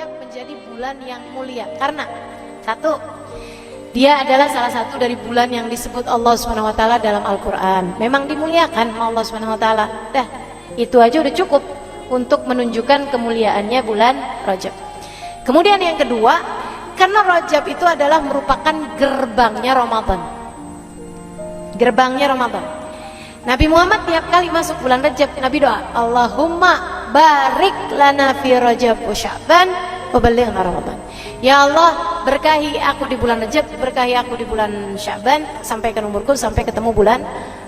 Rajab menjadi bulan yang mulia karena satu, dia adalah salah satu dari bulan yang disebut Allah SWT dalam Al-Quran. Memang dimuliakan sama Allah SWT. Dah, itu aja udah cukup untuk menunjukkan kemuliaannya bulan Rajab. Kemudian yang kedua, karena Rajab itu adalah merupakan gerbangnya Ramadan. Gerbangnya Ramadan. Nabi Muhammad tiap kali masuk bulan Rajab, Nabi doa, Allahumma barik lana fi Rajab wa Sya'ban wa ballighna Ramadan. Ya Allah, berkahi aku di bulan Rajab, berkahi aku di bulan Sya'ban, sampai ke umurku, sampai ketemu bulan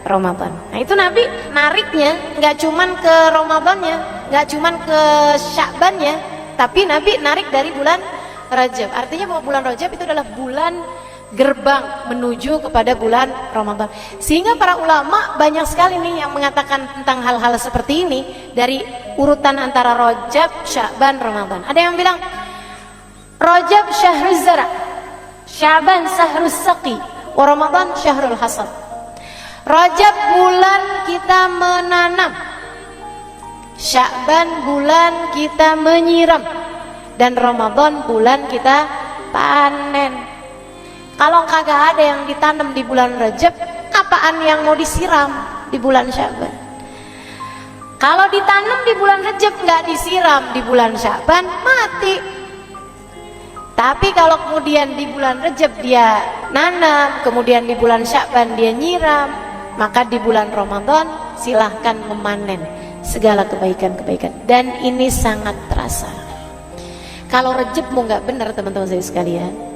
Ramadan. Nah itu Nabi nariknya nggak cuman ke Ramadannya, nggak cuman ke Sya'bannya, tapi Nabi narik dari bulan Rajab. Artinya bahwa bulan Rajab itu adalah bulan gerbang menuju kepada bulan Ramadan. Sehingga para ulama banyak sekali nih yang mengatakan tentang hal-hal seperti ini dari urutan antara Rajab, Sya'ban, Ramadan. Ada yang bilang Rajab syahrul zara, Sya'ban syahrul saqi, wa Ramadan syahrul hasad. Rajab bulan kita menanam, Sya'ban bulan kita menyiram, dan Ramadan bulan kita panen. Kalau kagak ada yang ditanam di bulan Rajab, apaan yang mau disiram di bulan Sya'ban? Kalau ditanam di bulan Rajab nggak disiram di bulan Sya'ban, mati. Tapi kalau kemudian di bulan Rajab dia nanam, kemudian di bulan Sya'ban dia nyiram, maka di bulan Ramadan silahkan memanen segala kebaikan-kebaikan. Dan ini sangat terasa. Kalau Rajabmu nggak benar teman-teman saya sekalian,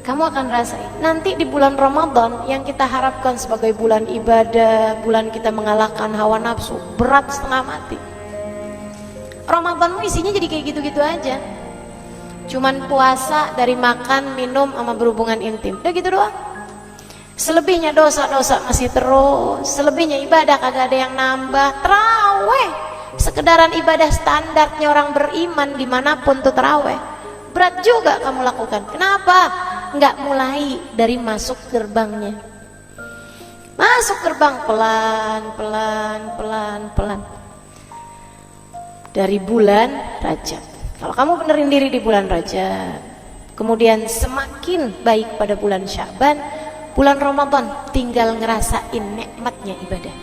kamu akan rasain nanti di bulan Ramadan yang kita harapkan sebagai bulan ibadah, bulan kita mengalahkan hawa nafsu, berat setengah mati. Ramadanmu isinya jadi kayak gitu-gitu aja, cuman puasa dari makan, minum, sama berhubungan intim, udah gitu doang. Selebihnya dosa-dosa masih terus, selebihnya ibadah kagak ada yang nambah. Terawih, sekedaran ibadah standarnya orang beriman dimanapun tuh terawih, berat juga kamu lakukan. Kenapa? Nggak mulai dari masuk gerbangnya. Masuk gerbang pelan-pelan dari bulan Rajab. Kalau kamu benerin diri di bulan Rajab, kemudian semakin baik pada bulan Sya'ban, bulan Ramadan tinggal ngerasain nikmatnya ibadah,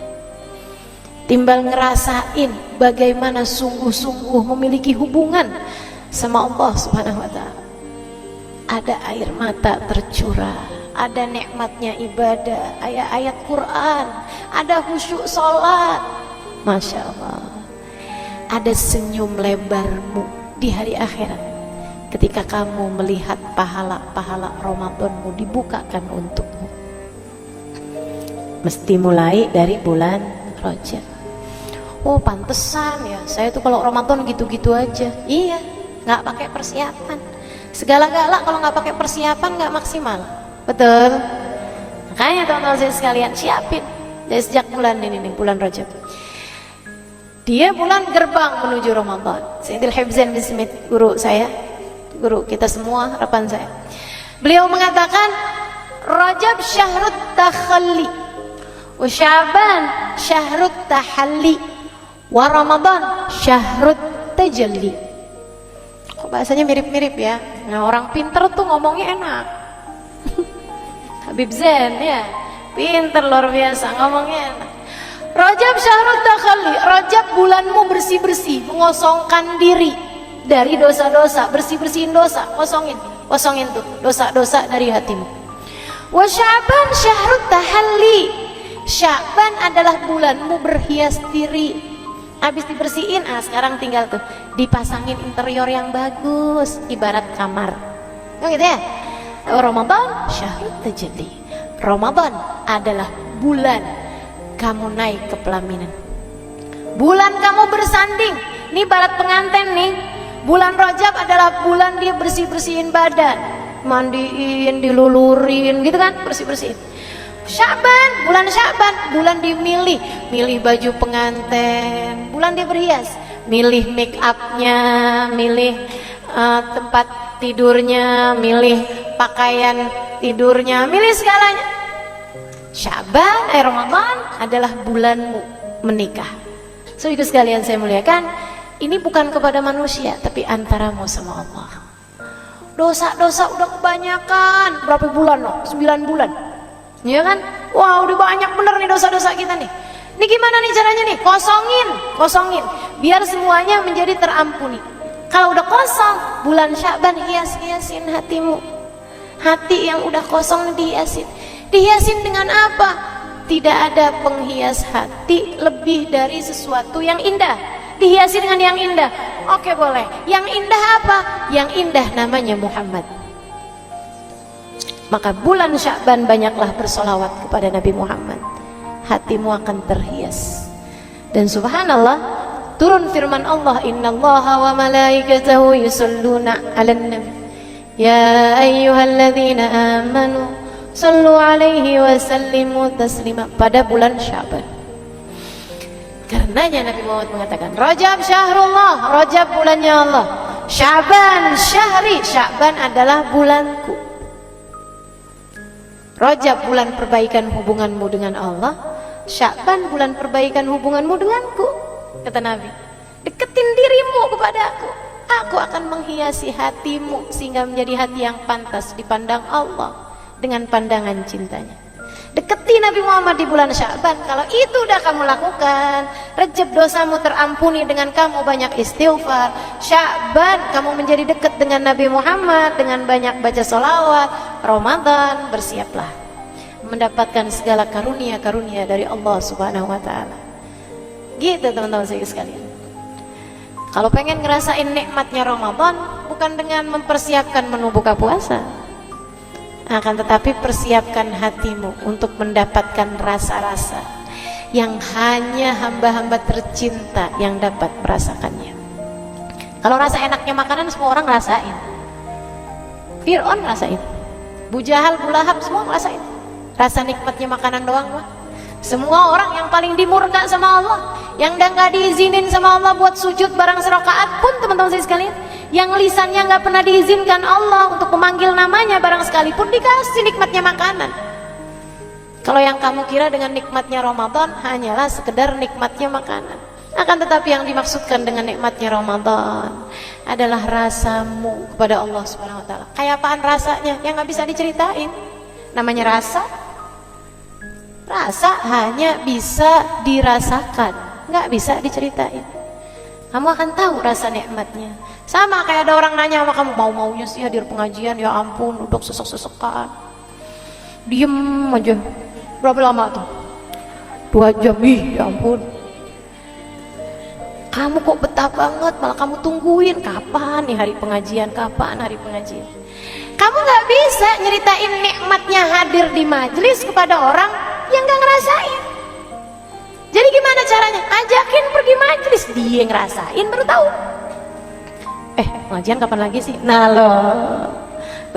tinggal ngerasain bagaimana sungguh-sungguh memiliki hubungan sama Allah Subhanahu wa Ta'ala. Ada air mata tercurah, ada nikmatnya ibadah, ayat-ayat Quran, ada khusyuk sholat, Masya Allah. Ada senyum lebarmu di hari akhirat ketika kamu melihat pahala-pahala Ramadanmu dibukakan untukmu. Mesti mulai dari bulan Rajab. Oh pantesan ya, saya tuh kalau Ramadan gitu-gitu aja. Iya, nggak pakai persiapan. Segala-gala kalau nggak pakai persiapan nggak maksimal, betul. Makanya teman-teman saya sekalian siapin dari sejak bulan ini nih, bulan Rajab. Dia bulan gerbang menuju Ramadan. Sayyidil Hibzan bin Smith, guru saya, guru kita semua, harapan saya. Beliau mengatakan Rajab syahrut takhalli, wa Sya'ban syahrut tahalli, wa Ramadan syahrut tajalli. Kok bahasanya mirip-mirip ya? Nah orang pinter tuh ngomongnya enak. Habib Zain ya, pinter luar biasa ngomongnya enak. Rajab syahrut takhalli, Rajab bulanmu bersih-bersih, mengosongkan diri dari dosa-dosa, bersih-bersihin dosa, kosongin tuh dosa-dosa dari hatimu. Wa Sya'ban syahrut tahalli, Sya'ban adalah bulanmu berhias diri. Habis dibersihin, sekarang tinggal tuh dipasangin interior yang bagus, ibarat kamar. Oh gitu ya. Ramadan syahrut tajalli. Ramadan adalah bulan kamu naik ke pelaminan. Bulan kamu bersanding. Ini ibarat pengantin nih. Bulan Rajab adalah bulan dia bersih-bersihin badan, mandiin, dilulurin gitu kan, bersih-bersihin. Sya'ban, bulan Sya'ban, bulan dimilih, milih baju pengantin, bulan dia berhias, milih make upnya, milih tempat tidurnya, milih pakaian tidurnya, milih segalanya. Sya'ban, Ramadan adalah bulanmu menikah. So itu sekalian saya muliakan, Ini bukan kepada manusia, tapi antaramu sama Allah. Dosa-dosa udah kebanyakan. Berapa bulan loh? 9 bulan. Iya kan? Wah, udah banyak bener nih dosa-dosa kita nih. Ini gimana nih caranya nih? Kosongin. Biar semuanya menjadi terampuni. Kalau udah kosong, bulan Sya'ban hias-hiasin hatimu. Hati yang udah kosong dihiasin. Dihiasin dengan apa? Tidak ada penghias hati lebih dari sesuatu yang indah. Dihiasi dengan yang indah. Oke, boleh. Yang indah apa? Yang indah namanya Muhammad. Maka bulan Sya'ban banyaklah bersolawat kepada Nabi Muhammad. Hatimu akan terhias. Dan subhanallah, turun firman Allah, innallaha wa malaikatahu yusalluna 'alan nabi ya ayyuhalladzina amanu sallu 'alaihi wa sallimu taslima. Pada bulan Sya'ban, karenanya Nabi Muhammad mengatakan, Rajab syahrullah, Rajab bulannya Allah, Sya'ban syahri, Sya'ban adalah bulanku. Rajab bulan perbaikan hubunganmu dengan Allah, Sya'ban bulan perbaikan hubunganmu denganku. Kata Nabi, deketin dirimu kepadaku, aku akan menghiasi hatimu sehingga menjadi hati yang pantas dipandang Allah dengan pandangan cintanya. Deketi Nabi Muhammad di bulan Sya'ban. Kalau itu udah kamu lakukan, Rajab dosamu terampuni dengan kamu banyak istighfar. Sya'ban kamu menjadi dekat dengan Nabi Muhammad dengan banyak baca sholawat. Ramadan bersiaplah mendapatkan segala karunia-karunia dari Allah Subhanahu wa ta'ala. Gitu teman-teman saya sekalian. Kalau pengen ngerasain nikmatnya Ramadan, bukan dengan mempersiapkan menu buka puasa, akan tetapi persiapkan hatimu untuk mendapatkan rasa-rasa yang hanya hamba-hamba tercinta yang dapat merasakannya. Kalau rasa enaknya makanan semua orang ngerasain. Fir'aun ngerasain, Bu Jahal, Bu Lahab semua ngerasain. Rasa nikmatnya makanan doang mah. Semua orang yang paling dimurka sama Allah, yang udah gak diizinin sama Allah buat sujud barang serakaat pun teman-teman saya sekalian, yang lisannya gak pernah diizinkan Allah untuk memanggil namanya barang sekalipun, dikasih nikmatnya makanan. Kalau yang kamu kira dengan nikmatnya Ramadan hanyalah sekedar nikmatnya makanan, akan tetapi yang dimaksudkan dengan nikmatnya Ramadan adalah rasamu kepada Allah Subhanahu wa ta'ala. Kayak apaan rasanya? Yang gak bisa diceritain. Namanya rasa. Rasa hanya bisa dirasakan, nggak bisa diceritain. Kamu akan tahu rasa nikmatnya. Sama kayak ada orang nanya sama kamu, mau-maunya sih hadir pengajian, ya ampun, duduk sesek-sesekan, diem aja. Berapa lama tuh? 2 jam, ya ampun. Kamu kok betah banget, malah kamu tungguin kapan nih hari pengajian, kapan hari pengajian. Kamu nggak bisa nyeritain nikmatnya hadir di majelis kepada orang yang gak ngerasain. Jadi gimana caranya? Ajakin pergi majelis, dia ngerasain baru tahu. Pengajian kapan lagi sih? Nah lo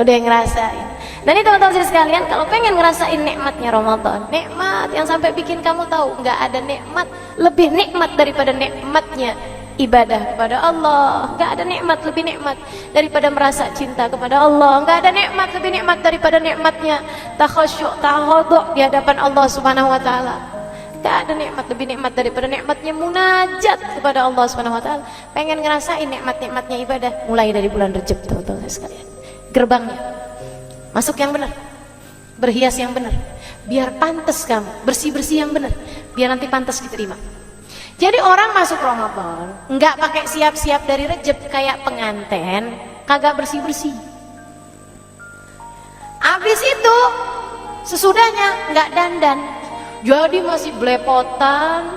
udah ngerasain. Dan ini teman-teman sekalian, kalau pengen ngerasain nikmatnya Ramadan, nikmat yang sampai bikin kamu tahu nggak ada nikmat lebih nikmat daripada nikmatnya ibadah kepada Allah. Nggak ada nikmat lebih nikmat daripada merasa cinta kepada Allah. Nggak ada nikmat lebih nikmat daripada nikmatnya takhasyuk, tawadhu di hadapan Allah Subhanahu wa ta'ala. Nggak ada nikmat lebih nikmat daripada nikmatnya munajat kepada Allah Subhanahu wa ta'ala. Pengen ngerasain nikmat-nikmatnya ibadah, mulai dari bulan Rajab teman-teman sekalian. Gerbangnya masuk yang benar, berhias yang benar, biar pantas kamu, bersih-bersih yang benar, biar nanti pantas diterima. Jadi orang masuk Ramadan nggak pakai siap-siap dari Rajab kayak pengantin, kagak bersih-bersih. Habis itu sesudahnya nggak dandan, jadi masih belepotan.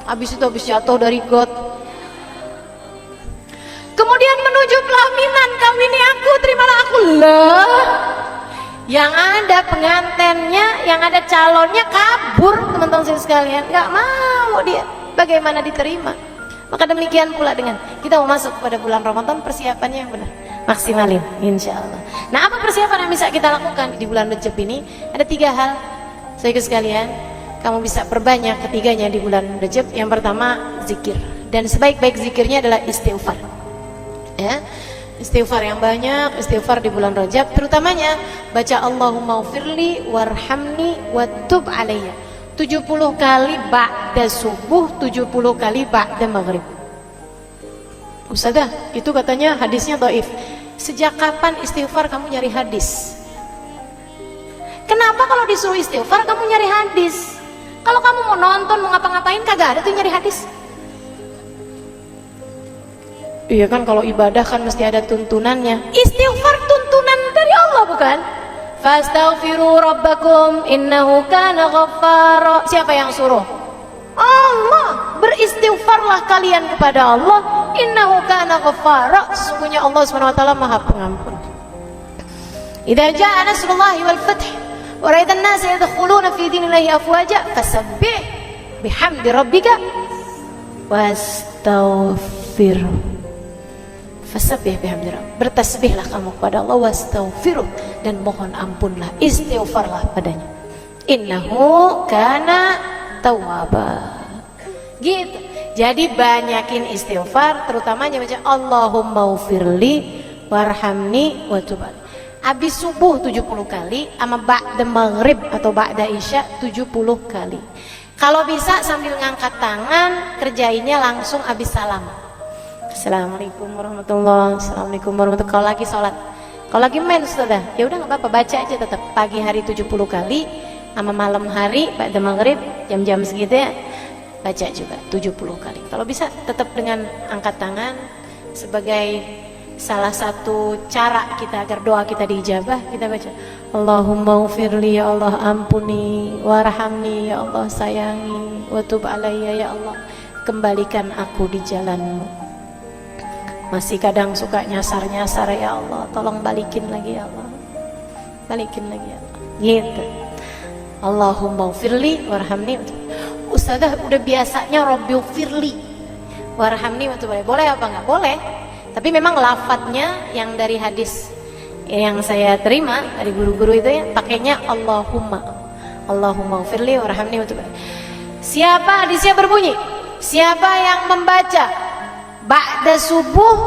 Habis itu habis jatuh dari got, kemudian menuju pelaminan, kawini aku, terimalah aku. Lah, yang ada pengantennya, yang ada calonnya kabur teman-teman sekalian, nggak mau dia. Bagaimana diterima? Maka demikian pula dengan kita mau masuk pada bulan Ramadan, persiapannya yang benar, maksimalin insya Allah. Nah, apa persiapan yang bisa kita lakukan di bulan Rajab ini? Ada 3 hal saudara sekalian, kamu bisa perbanyak ketiganya di bulan Rajab. Yang pertama zikir, dan sebaik-baik zikirnya adalah istighfar. Ya, istighfar yang banyak, istighfar di bulan Rajab, terutamanya baca Allahumma ufirli warhamni watub alayya 70 kali ba'da subuh, 70 kali ba'da maghrib. Ustazah, itu katanya hadisnya dhaif. Sejak kapan istighfar kamu nyari hadis? Kenapa kalau disuruh istighfar kamu nyari hadis? Kalau kamu mau nonton, mau ngapa-ngapain, kagak ada tuh nyari hadis. Iya kan, kalau ibadah kan mesti ada tuntunannya. Istighfar tuntunan dari Allah, bukan? Fastaghfiru rabbakum innahu kana ghaffara. Siapa yang suruh? Allah. Beristighfarlah kalian kepada Allah, innahu kana ghaffara. Sesungguhnya Allah Subhanahu wa taala Maha Pengampun. Idza jaa nasrullahi wal fath wa ra'aitan nasa yadkhuluna fi dinillahi afwaja fasabbih bihamdi rabbika wastaghfir. Fasabbih bihamdi rabbika. Bertasbihlah kamu kepada Allah, wastaghfiruh, dan mohon ampunlah, istighfarlah padanya. Innahu kana tawwaba. Gitu. Jadi banyakin istighfar, terutamanya baca Allahumma ufirli warhamni wa tub alaihi. Habis subuh 70 kali, sama ba'da maghrib atau ba'da isya 70 kali. Kalau bisa sambil ngangkat tangan, kerjainnya langsung habis salam. Assalamualaikum warahmatullahi wabarakatuh. Assalamualaikum warahmatullahi wabarakatuh. Kalau lagi sholat, kalau lagi main sudah, ya udah nggak apa-apa, baca aja tetap. Pagi hari 70 kali, sama malam hari ba'da maghrib jam-jam segitu ya, baca juga 70 kali. Kalau bisa tetap dengan angkat tangan sebagai salah satu cara kita agar doa kita diijabah. Kita baca Allahumma ufirli, ya Allah ampuni, warhamni, ya Allah sayangi, wa tub alayya, ya Allah kembalikan aku di jalanmu. Masih kadang suka nyasar-nyasar, ya Allah tolong balikin lagi, ya Allah balikin lagi, ya Allah. Gitu. Allahumma ufirli warhamni. Ustazah udah biasanya Rabbi ufirli warhamni wa tub alayya. Boleh apa enggak? Boleh. Tapi memang lafadznya yang dari hadis yang saya terima dari guru-guru itu ya, pakainya Allahumma. Allahumma ufirli warhamni wa tub alayya. Siapa hadisnya berbunyi? Siapa yang membaca ba'da subuh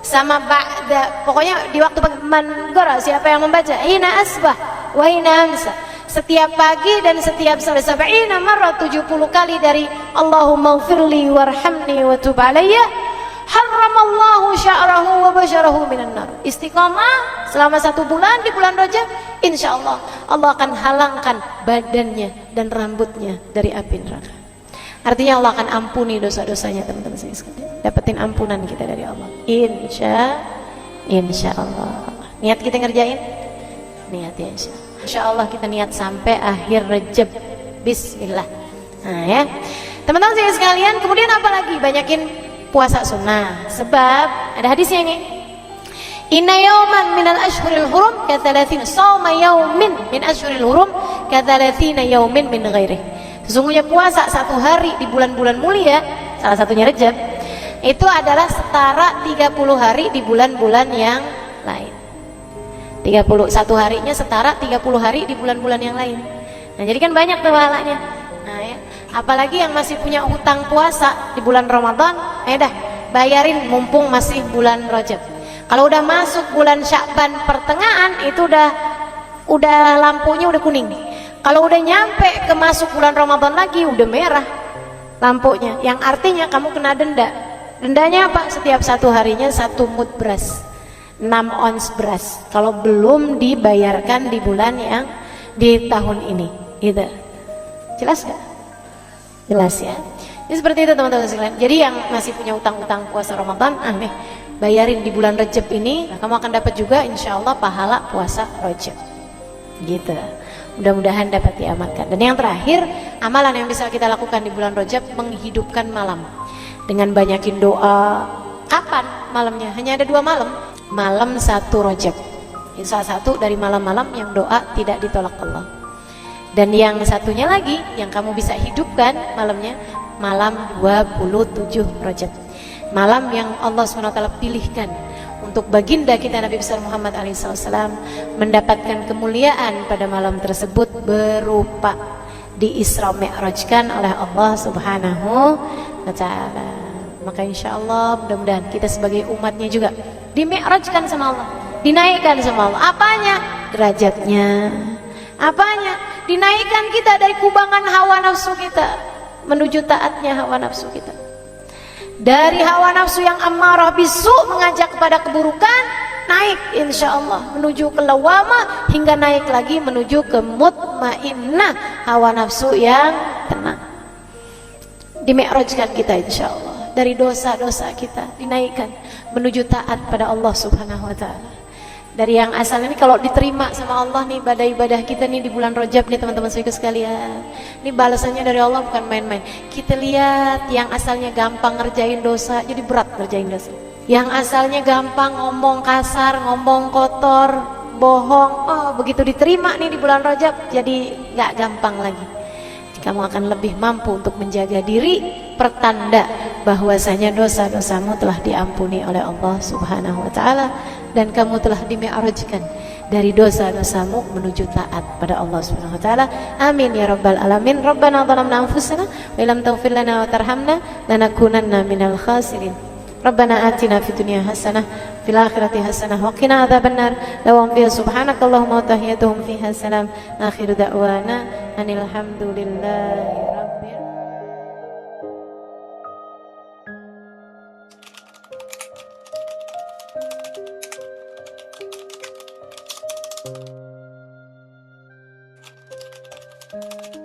sama ba'da, pokoknya di waktu man-gora, siapa yang membaca hina asbah wa hina amsa, setiap pagi dan setiap sore, sab'ina marrah 70 kali dari Allahumma ufirli warhamni wa tub alayya, haramallahu sya'rahu wa basyarahu minan nar. Istiqamah selama 1 bulan di bulan Rajab, insyaallah Allah akan halangkan badannya dan rambutnya dari api neraka. Artinya Allah akan ampuni dosa-dosanya teman-teman sekalian. Dapetin ampunan kita dari Allah. Insya Allah. Niat kita ngerjain? Niat ya insya Allah kita niat sampai akhir Rajab. Bismillah. Nah ya, teman-teman sekalian. Kemudian apa lagi? Banyakin puasa sunnah. Sebab ada hadisnya ini. Inna yawman minal ashhuril hurum kathalathina sawma yawmin min ashhuril hurum kathalathina yawmin min ghairih. Sesungguhnya puasa 1 hari di bulan-bulan mulia, salah satunya Rajab, itu adalah setara 30 hari di bulan-bulan yang lain. 31 harinya setara 30 hari di bulan-bulan yang lain. Nah jadi kan banyak tuh pahalanya. Nah ya, apalagi yang masih punya hutang puasa di bulan Ramadan, dah bayarin mumpung masih bulan Rajab. Kalau udah masuk bulan Sya'ban pertengahan, itu udah lampunya udah kuning. Kalau udah nyampe ke masuk bulan Ramadan lagi, udah merah lampunya, yang artinya kamu kena denda. Dendanya apa? Setiap 1 harinya 1 mud beras, 6 ons beras, kalau belum dibayarkan di bulan yang di tahun ini. Gitu. Jelas gak? Jelas ya. Ini seperti itu teman-teman sekalian. Jadi yang masih punya utang-utang puasa Ramadan, nih bayarin di bulan Rajab ini, kamu akan dapat juga insya Allah pahala puasa Rajab. Gitu. Mudah-mudahan dapat diamalkan. Dan yang terakhir, amalan yang bisa kita lakukan di bulan Rajab, menghidupkan malam dengan banyakin doa. Kapan malamnya? Hanya ada 2 malam. Malam 1 Rajab, salah satu dari malam-malam yang doa tidak ditolak Allah. Dan yang satunya lagi yang kamu bisa hidupkan malamnya, malam 27 Rajab, malam yang Allah SWT pilihkan untuk baginda kita Nabi besar Muhammad SAW mendapatkan kemuliaan pada malam tersebut berupa di Isra Mi'rajkan oleh Allah Subhanahu wa Ta'ala. Maka insya Allah mudah-mudahan kita sebagai umatnya juga di Mi'rajkan sama Allah, dinaikkan sama Allah. Apanya? Derajatnya. Apanya? Dinaikkan kita dari kubangan hawa nafsu kita menuju taatnya hawa nafsu kita. Dari hawa nafsu yang ammarah bisu mengajak kepada keburukan, naik insya Allah menuju ke lawamah, hingga naik lagi menuju ke mutmainnah, hawa nafsu yang tenang. Dimi'rajkan kita insya Allah, dari dosa-dosa kita dinaikkan menuju taat pada Allah Subhanahu wa ta'ala. Dari yang asalnya ini kalau diterima sama Allah nih ibadah-ibadah kita nih di bulan Rajab nih teman-teman saudara sekalian, ini balasannya dari Allah bukan main-main. Kita lihat yang asalnya gampang ngerjain dosa jadi berat ngerjain dosa, yang asalnya gampang ngomong kasar, ngomong kotor, bohong, oh begitu diterima nih di bulan Rajab jadi gak gampang lagi. Kamu akan lebih mampu untuk menjaga diri, pertanda bahwasanya dosa-dosamu telah diampuni oleh Allah Subhanahu wa ta'ala, dan kamu telah dimi'rajkan dari dosa-dosamu menuju taat pada Allah Subhanahu wa ta'ala. Amin ya rabbal alamin. Rabbana dhalamna anfusana wa illam taghfir lana wa tarhamna lanakunanna minal khasirin. Rabbana atina fid dunya hasanah fil akhirati hasanah wa qina adzabannar. Lahum fiha subhanakallahumma wa tahiyyatuhum fiha salam. Akhiru da'wana anil hamdulillahi rabbil alamin.